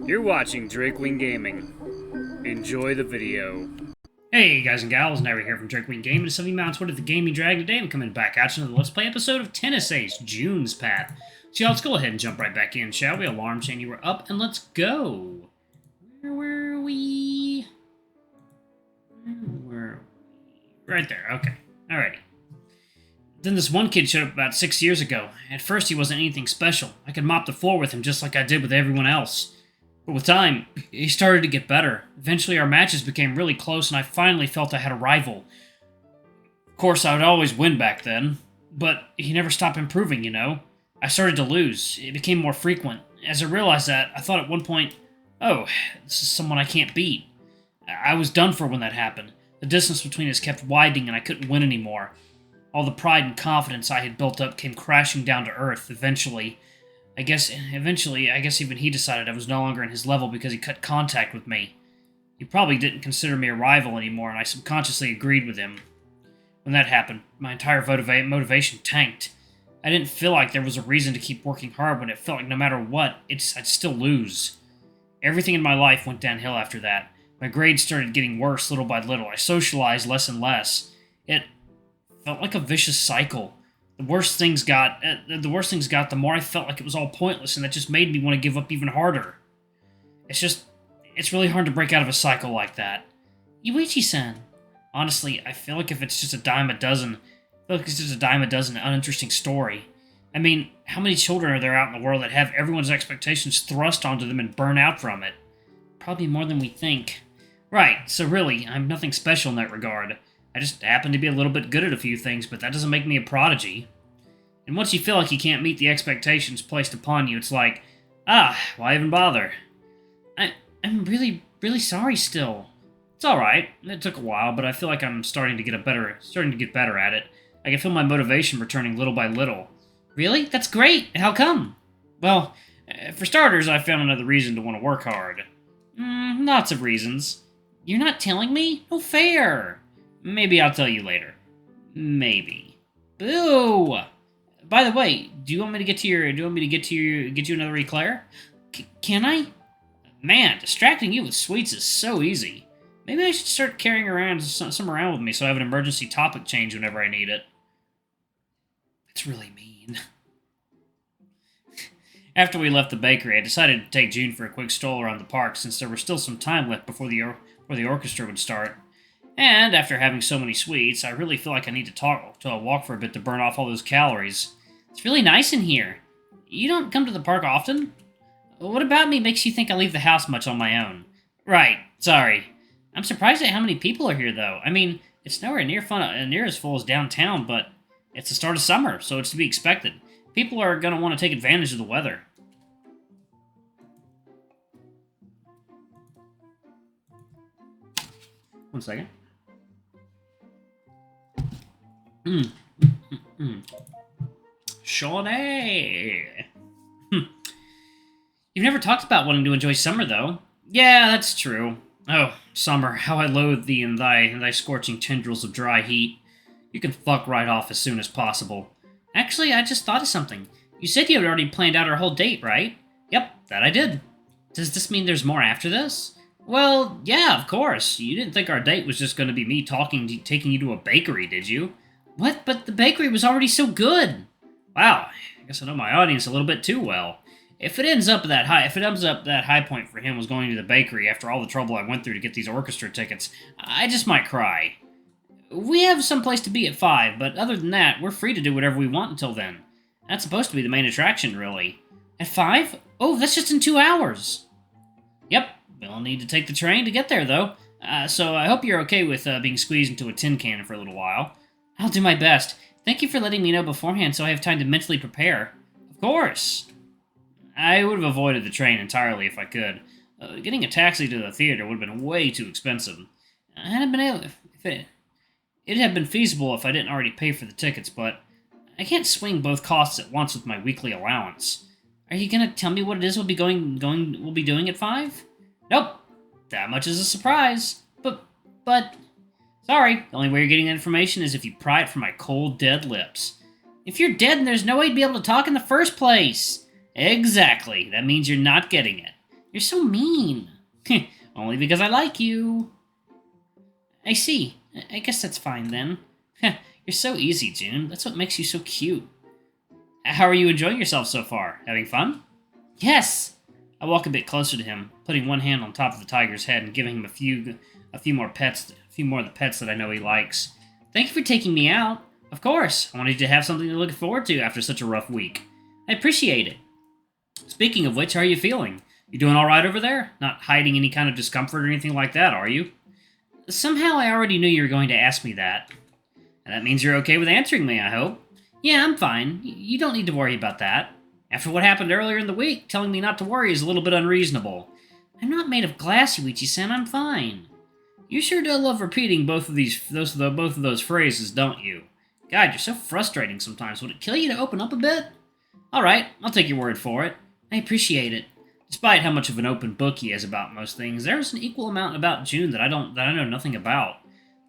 You're watching Drakewing Gaming. Enjoy the video. Hey guys and gals, Never here from Drakewing Gaming. It's Something Mounts What the Gaming Dragon today. I'm coming back at you another Let's Play episode of Tennis Ace, June's Path. So yeah, let's go ahead and jump right back in, shall we? Alarm chain, you were up, and let's go. Where were we? Right there, okay. Alrighty. Then this one kid showed up about 6 years ago. At first he wasn't anything special. I could mop the floor with him just like I did with everyone else. But with time, he started to get better. Eventually our matches became really close and I finally felt I had a rival. Of course, I would always win back then, but he never stopped improving, you know? I started to lose. It became more frequent. As I realized that, I thought at one point, oh, this is someone I can't beat. I was done for when that happened. The distance between us kept widening and I couldn't win anymore. All the pride and confidence I had built up came crashing down to earth eventually. I guess even he decided I was no longer in his level because he cut contact with me. He probably didn't consider me a rival anymore, and I subconsciously agreed with him. When that happened, my entire motivation tanked. I didn't feel like there was a reason to keep working hard when it felt like no matter what, I'd still lose. Everything in my life went downhill after that. My grades started getting worse little by little. I socialized less and less. It felt like a vicious cycle. The worse things got, the more I felt like it was all pointless, and that just made me want to give up even harder. It's really hard to break out of a cycle like that. Yuichi-san. Honestly, I feel like if it's just a dime a dozen, uninteresting story. I mean, how many children are there out in the world that have everyone's expectations thrust onto them and burn out from it? Probably more than we think. Right, so really, I'm nothing special in that regard. I just happen to be a little bit good at a few things, but that doesn't make me a prodigy. And once you feel like you can't meet the expectations placed upon you, it's like, why even bother? I'm really, really sorry still. It's alright. It took a while, but I feel like I'm starting to get better at it. I can feel my motivation returning little by little. Really? That's great! How come? Well, for starters, I found another reason to want to work hard. Lots of reasons. You're not telling me? No fair! Maybe I'll tell you later. Maybe. Boo! By the way, do you want me to get you another eclair? Can I? Man, distracting you with sweets is so easy. Maybe I should start carrying around some around with me so I have an emergency topic change whenever I need it. That's really mean. After we left the bakery, I decided to take June for a quick stroll around the park since there was still some time left before the orchestra would start. And after having so many sweets, I really feel like I need to walk for a bit to burn off all those calories. It's really nice in here. You don't come to the park often? What about me makes you think I leave the house much on my own? Right, sorry. I'm surprised at how many people are here, though. I mean, it's nowhere near as full as downtown, but it's the start of summer, so it's to be expected. People are going to want to take advantage of the weather. One second. Shawnee! You've never talked about wanting to enjoy summer, though. Yeah, that's true. Oh, summer, how I loathe thee and thy scorching tendrils of dry heat. You can fuck right off as soon as possible. Actually, I just thought of something. You said you had already planned out our whole date, right? Yep, that I did. Does this mean there's more after this? Well, yeah, of course. You didn't think our date was just going to be me taking you to a bakery, did you? What? But the bakery was already so good. Wow, I guess I know my audience a little bit too well. If it ends up that high point for him was going to the bakery after all the trouble I went through to get these orchestra tickets, I just might cry. We have some place to be at 5, but other than that, we're free to do whatever we want until then. That's supposed to be the main attraction, really. At 5? Oh, that's just in 2 hours. Yep, we'll need to take the train to get there, though. So I hope you're okay with being squeezed into a tin can for a little while. I'll do my best. Thank you for letting me know beforehand so I have time to mentally prepare. Of course. I would have avoided the train entirely if I could. Getting a taxi to the theater would have been way too expensive. It'd have been feasible if I didn't already pay for the tickets, but I can't swing both costs at once with my weekly allowance. Are you gonna tell me what it is we'll be doing at 5? Nope. That much is a surprise. But sorry, the only way you're getting that information is if you pry it from my cold, dead lips. If you're dead, then there's no way to be able to talk in the first place. Exactly. That means you're not getting it. You're so mean. Only because I like you. I see. I guess that's fine then. You're so easy, June. That's what makes you so cute. How are you enjoying yourself so far? Having fun? Yes! I walk a bit closer to him, putting one hand on top of the tiger's head and giving him a few more of the pets that I know he likes. Thank you for taking me out. Of course, I wanted you to have something to look forward to after such a rough week. I appreciate it. Speaking of which, how are you feeling? You doing alright over there? Not hiding any kind of discomfort or anything like that, are you? Somehow I already knew you were going to ask me that. And that means you're okay with answering me, I hope. Yeah, I'm fine. You don't need to worry about that. After what happened earlier in the week, telling me not to worry is a little bit unreasonable. I'm not made of glass, Yuichi-san. I'm fine. You sure do love repeating both of those phrases, don't you? God, you're so frustrating sometimes. Would it kill you to open up a bit? All right, I'll take your word for it. I appreciate it. Despite how much of an open book he is about most things, there's an equal amount about June that I know nothing about.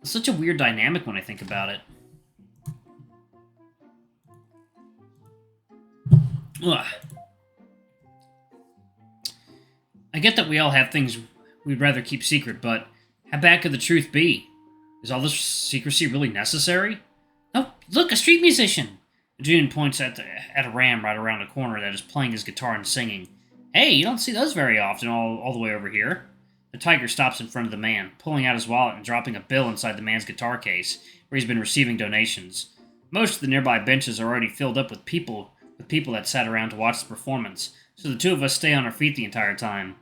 It's such a weird dynamic when I think about it. Ugh. I get that we all have things we'd rather keep secret, but how bad could the truth be? Is all this secrecy really necessary? Oh, look, a street musician! June points at a ram right around the corner that is playing his guitar and singing. Hey, you don't see those very often all the way over here. The tiger stops in front of the man, pulling out his wallet and dropping a bill inside the man's guitar case, where he's been receiving donations. Most of the nearby benches are already filled up with people that sat around to watch the performance, so the two of us stay on our feet the entire time.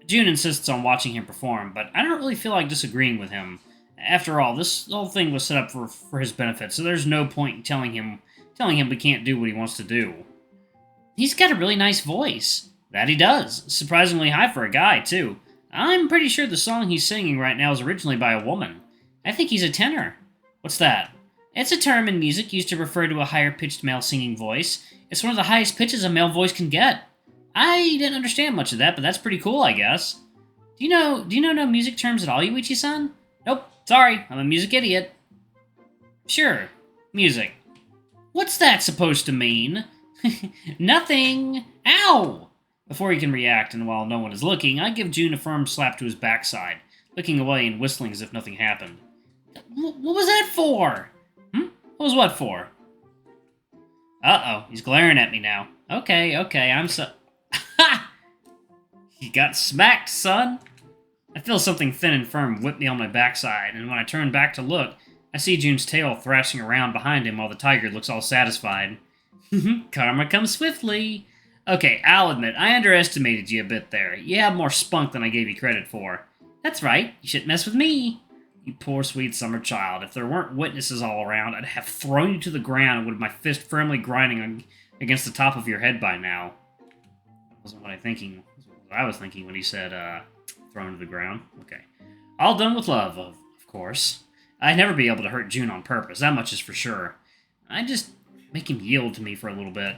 June insists on watching him perform, but I don't really feel like disagreeing with him. After all, this whole thing was set up for his benefit, so there's no point in telling him we can't do what he wants to do. He's got a really nice voice. That he does. Surprisingly high for a guy, too. I'm pretty sure the song he's singing right now is originally by a woman. I think he's a tenor. What's that? It's a term in music used to refer to a higher-pitched male singing voice. It's one of the highest pitches a male voice can get. I didn't understand much of that, but that's pretty cool, I guess. Do you know no music terms at all, Yuichi-san? Nope, sorry, I'm a music idiot. Sure, music. What's that supposed to mean? Nothing! Ow! Before he can react, and while no one is looking, I give June a firm slap to his backside, looking away and whistling as if nothing happened. What was that for? What was what for? Uh-oh, he's glaring at me now. Okay, I'm so... Ha! You got smacked, son! I feel something thin and firm whip me on my backside, and when I turn back to look, I see June's tail thrashing around behind him while the tiger looks all satisfied. Karma comes swiftly. Okay, I'll admit, I underestimated you a bit there. You have more spunk than I gave you credit for. That's right, you shouldn't mess with me. You poor sweet summer child. If there weren't witnesses all around, I'd have thrown you to the ground with my fist firmly grinding against the top of your head by now. That wasn't what I was thinking when he said, thrown to the ground. Okay. All done with love, of course. I'd never be able to hurt June on purpose, that much is for sure. I'd just make him yield to me for a little bit.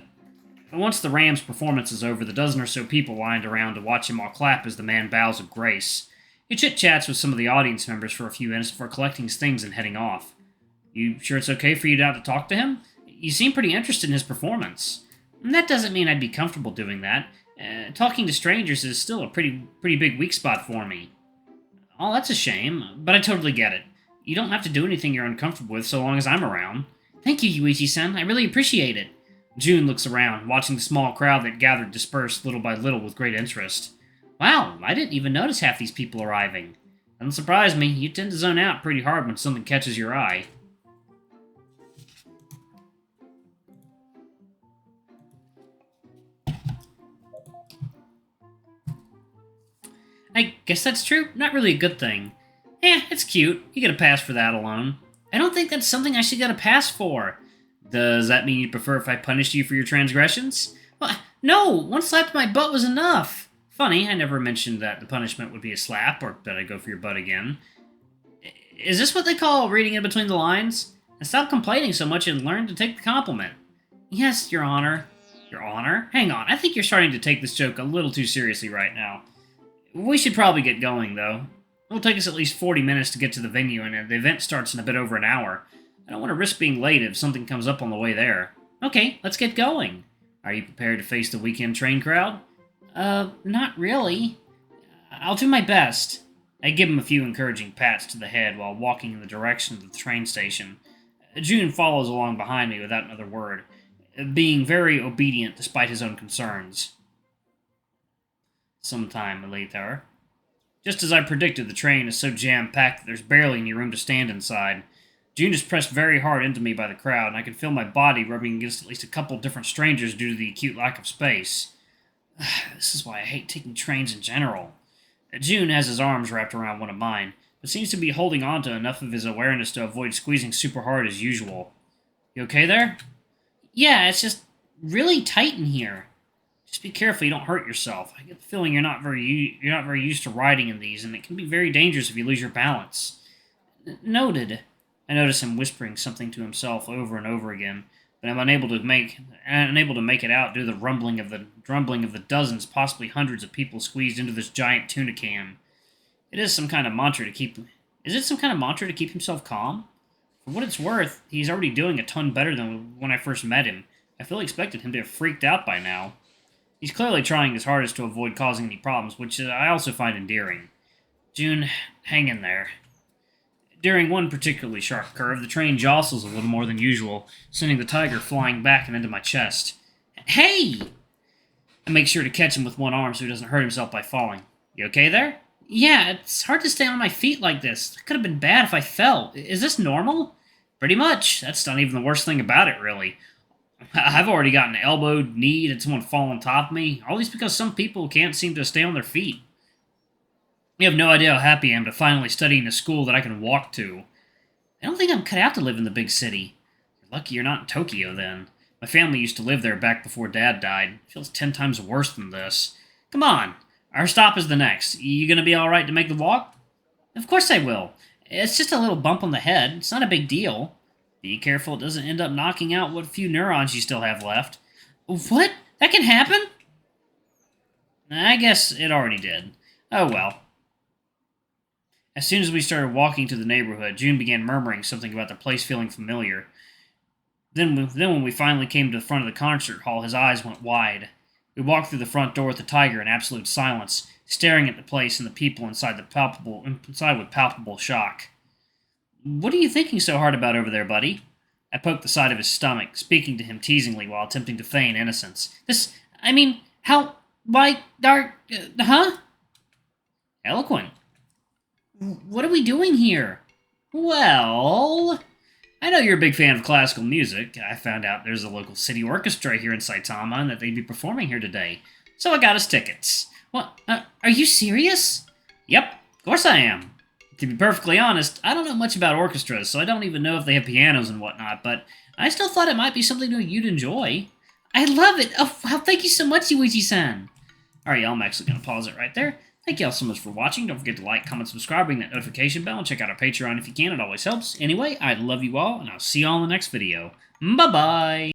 But once the Ram's performance is over, the dozen or so people lined around to watch him all clap as the man bows with grace. He chit-chats with some of the audience members for a few minutes before collecting his things and heading off. You sure it's okay for you to talk to him? You seem pretty interested in his performance. And that doesn't mean I'd be comfortable doing that. Talking to strangers is still a pretty big weak spot for me. Oh, that's a shame, but I totally get it. You don't have to do anything you're uncomfortable with so long as I'm around. Thank you, Yuichi-san. I really appreciate it. June looks around, watching the small crowd that gathered dispersed little by little with great interest. Wow, I didn't even notice half these people arriving. Doesn't surprise me. You tend to zone out pretty hard when something catches your eye. I guess that's true. Not really a good thing. It's cute. You get a pass for that alone. I don't think that's something I should get a pass for. Does that mean you prefer if I punished you for your transgressions? Well, no, one slap to my butt was enough. Funny, I never mentioned that the punishment would be a slap, or that I'd go for your butt again. Is this what they call reading in between the lines? And stop complaining so much and learn to take the compliment. Yes, Your Honor. Your Honor? Hang on, I think you're starting to take this joke a little too seriously right now. We should probably get going, though. It'll take us at least 40 minutes to get to the venue, and the event starts in a bit over an hour. I don't want to risk being late if something comes up on the way there. Okay, let's get going. Are you prepared to face the weekend train crowd? Not really. I'll do my best. I give him a few encouraging pats to the head while walking in the direction of the train station. June follows along behind me without another word, being very obedient despite his own concerns. Sometime later. Just as I predicted, the train is so jam-packed that there's barely any room to stand inside. June is pressed very hard into me by the crowd, and I can feel my body rubbing against at least a couple different strangers due to the acute lack of space. This is why I hate taking trains in general. June has his arms wrapped around one of mine, but seems to be holding on to enough of his awareness to avoid squeezing super hard as usual. You okay there? Yeah, it's just really tight in here. Just be careful you don't hurt yourself. I get the feeling you're not very used to riding in these, and it can be very dangerous if you lose your balance. Noted. I notice him whispering something to himself over and over again, but I'm unable to make it out due to the rumbling of the dozens, possibly hundreds of people squeezed into this giant tuna can. Is it some kind of mantra to keep himself calm? For what it's worth, he's already doing a ton better than when I first met him. I fully expected him to have freaked out by now. He's clearly trying his hardest to avoid causing any problems, which I also find endearing. June, hang in there. During one particularly sharp curve, the train jostles a little more than usual, sending the tiger flying back and into my chest. Hey! I make sure to catch him with one arm so he doesn't hurt himself by falling. You okay there? Yeah, it's hard to stay on my feet like this. It could have been bad if I fell. Is this normal? Pretty much. That's not even the worst thing about it, really. I've already gotten elbowed, kneed, and someone fall on top of me, all these because some people can't seem to stay on their feet. You have no idea how happy I am to finally study in a school that I can walk to. I don't think I'm cut out to live in the big city. You're lucky you're not in Tokyo, then. My family used to live there back before Dad died. It feels 10 times worse than this. Come on. Our stop is the next. You gonna be alright to make the walk? Of course I will. It's just a little bump on the head. It's not a big deal. Be careful it doesn't end up knocking out what few neurons you still have left. What? That can happen? I guess it already did. Oh well. As soon as we started walking to the neighborhood, June began murmuring something about the place feeling familiar. Then when we finally came to the front of the concert hall, his eyes went wide. We walked through the front door with the tiger in absolute silence, staring at the place and the people inside with palpable shock. What are you thinking so hard about over there, buddy? I poked the side of his stomach, speaking to him teasingly while attempting to feign innocence. Huh? Eloquent. What are we doing here? Well, I know you're a big fan of classical music. I found out there's a local city orchestra here in Saitama and that they'd be performing here today. So I got us tickets. What? Are you serious? Yep, of course I am. To be perfectly honest, I don't know much about orchestras, so I don't even know if they have pianos and whatnot, but I still thought it might be something you'd enjoy. I love it! Oh, wow, thank you so much, Yuichi-san! Alright, y'all, I'm actually going to pause it right there. Thank y'all so much for watching. Don't forget to like, comment, subscribe, ring that notification bell, and check out our Patreon if you can. It always helps. Anyway, I love you all, and I'll see y'all in the next video. Bye-bye!